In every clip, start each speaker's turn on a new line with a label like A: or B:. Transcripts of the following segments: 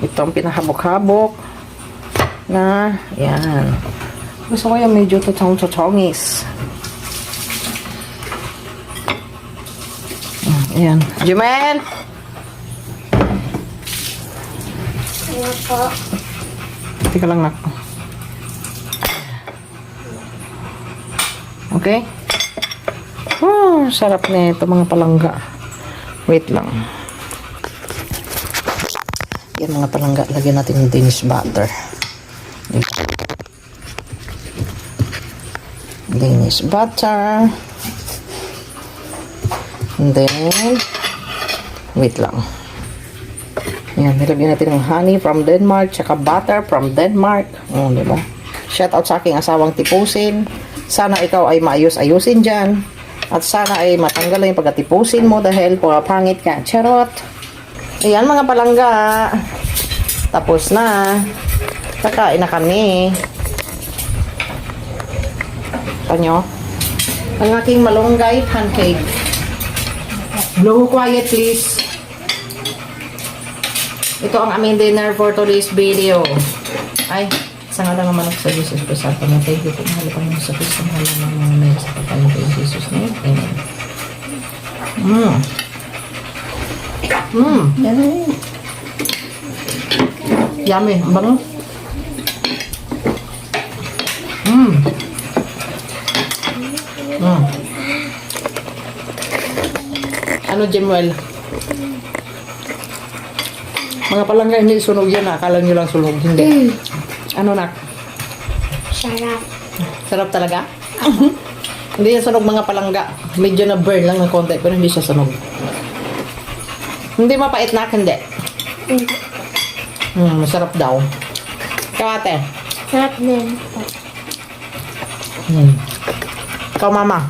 A: Ito ang pinahabok-habok na, yan. Gusto ko yung medyo tochong-tochongis. Ayan. Jumel!
B: Ano po?
A: Tika lang, nak. Okay? Oh, sarap na ito mga palangga. Wait lang. Yan mga palangga. Lagyan natin yung Danish butter. Danish butter. And then, wait lang. Yan, nilagyan natin ng honey from Denmark, tsaka butter from Denmark. Diba? Shout out sa aking asawang tipusin. Sana ikaw ay maayos-ayusin dyan. At sana ay matanggal yung pagkatipusin mo dahil pangit ka. Charot! Ayan mga palangga. Tapos na. Kakain na kami. Panyo? Ang aking malunggay pancake. Blow quiet please. Ito ang aming dinner for today's video. Ay, isa nga lang naman ako sa Jesus ko sa atin. Thank you po. Mahal pa naman sa Kristo. Mahal naman naman sa pagkain ko yung Jesus name. Amen. Yummy. Ang bango. Ano, Jemuel? Mga palangga, hindi sunog yan. Akala nyo lang sunog. Hindi. Ano, nak?
B: Sarap.
A: Sarap talaga? Hindi yan sunog mga palangga. Medyo na burn lang ng konti, pero hindi siya sunog. Hindi mapait, nak? Hindi. Masarap daw. Kawate?
B: Sarap din.
A: Ikaw, mama?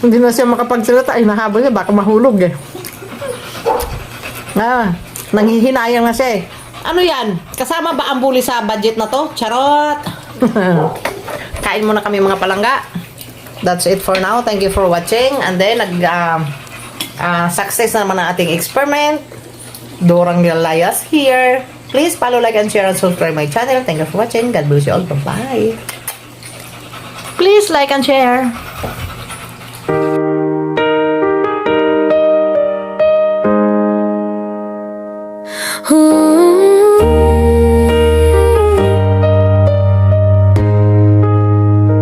A: Hindi na siya makapagsalita. Ay, nahabol niya. Baka mahulog eh. Nanghihinayang na siya eh. Ano yan? Kasama ba ang bully sa budget na to? Charot! Kain muna kami mga palangga. That's it for now. Thank you for watching. And then, success naman ang ating experiment. Dorang Nilayas here. Please follow, like, and share, and subscribe my channel. Thank you for watching. God bless you all. Bye-bye. Please like and share.